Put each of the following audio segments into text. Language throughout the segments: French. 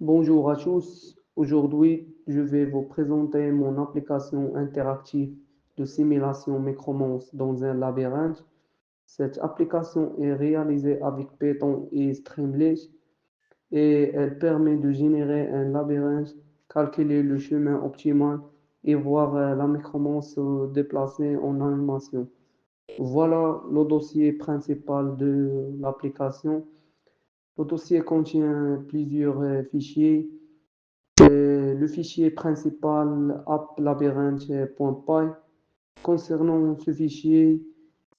Bonjour à tous. Aujourd'hui, je vais vous présenter mon application interactive de simulation Micromons dans un labyrinthe. Cette application est réalisée avec Python et Streamlit et elle permet de générer un labyrinthe, calculer le chemin optimal et voir la Micromons se déplacer en animation. Voilà le dossier principal de l'application. Le dossier contient plusieurs fichiers. Le fichier principal applabyrinthe.py. Concernant ce fichier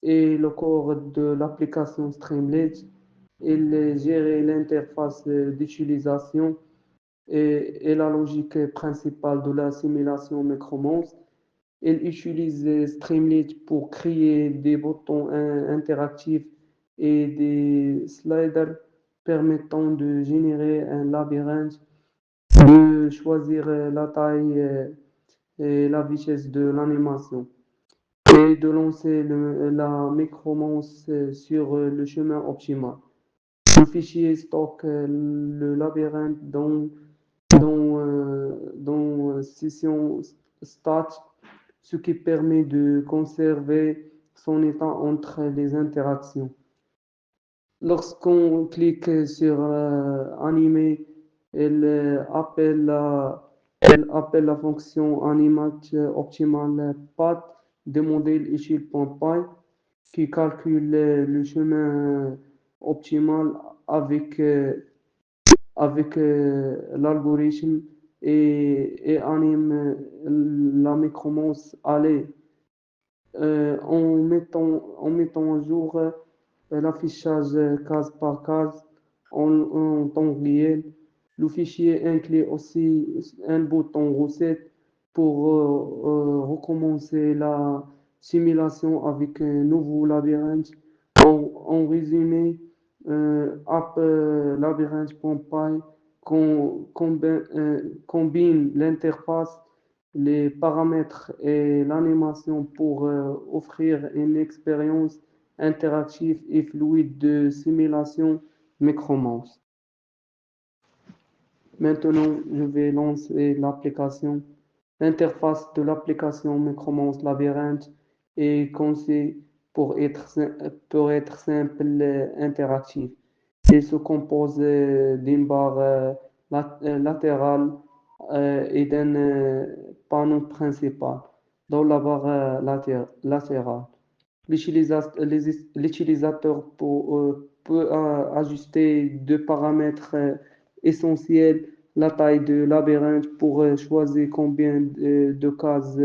et le corps de l'application Streamlit, il gère l'interface d'utilisation et la logique principale de la simulation Micromons. Il utilise Streamlit pour créer des boutons interactifs et des sliders permettant de générer un labyrinthe, de choisir la taille et la vitesse de l'animation et de lancer la micromance sur le chemin optimal. Le fichier stocke le labyrinthe dans session stat, ce qui permet de conserver son état entre les interactions. Lorsqu'on clique sur animer, elle appelle la fonction animate optimal path de modèle utile.py qui calcule le chemin optimal avec, l'algorithme et anime la micromance aller en mettant à jour l'affichage case par case en temps réel. Le fichier inclut aussi un bouton reset pour recommencer la simulation avec un nouveau labyrinthe. En résumé, app labyrinthe.py combine l'interface, les paramètres et l'animation pour offrir une expérience interactive et fluide de simulation Micromance. Maintenant, je vais lancer l'application. L'interface de l'application Micromance Labyrinthe est conçue pour être simple et interactive. Elle se compose d'une barre latérale et d'un panneau principal dans la barre latérale. L'utilisateur peut ajuster deux paramètres essentiels, la taille de labyrinthe pour choisir combien de cases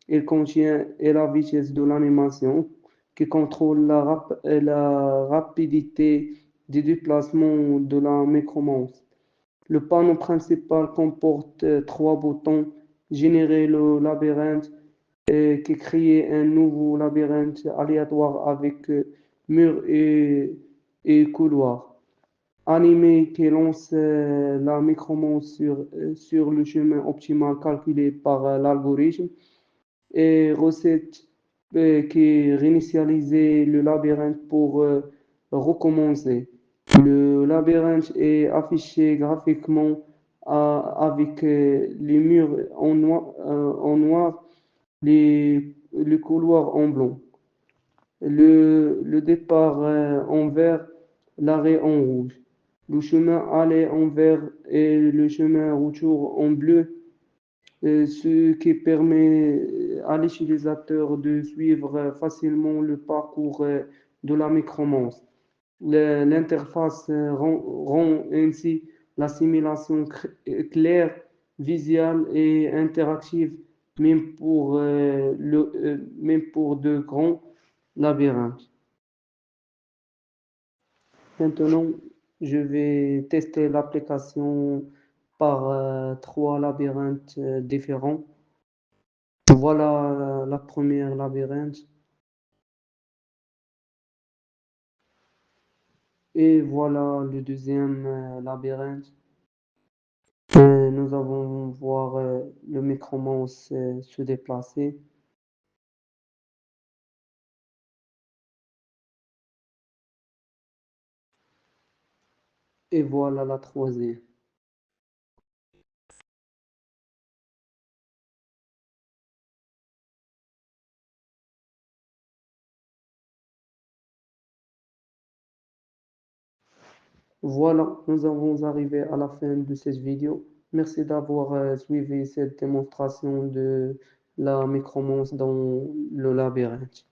il contient et la vitesse de l'animation qui contrôle la rapidité du déplacement de la micromance. Le panneau principal comporte trois boutons: générer le labyrinthe, qui crée un nouveau labyrinthe aléatoire avec mur et couloir. Animer qui lance la micromance sur le chemin optimal calculé par l'algorithme. Et recette qui réinitialiser le labyrinthe pour recommencer. Le labyrinthe est affiché graphiquement avec les murs en noir, les couloirs en blanc, le départ en vert, l'arrêt en rouge, le chemin aller en vert et le chemin retour en bleu, ce qui permet à l'utilisateur de suivre facilement le parcours de la micromance. L'interface rend ainsi la simulation claire, visuelle et interactive, même pour de grands labyrinthes. Maintenant, je vais tester l'application par trois labyrinthes différents. Voilà la première labyrinthe et voilà le deuxième labyrinthe. Nous allons voir le micromance se déplacer. Et voilà la troisième. Voilà, nous avons arrivé à la fin de cette vidéo. Merci d'avoir suivi cette démonstration de la micromance dans le labyrinthe.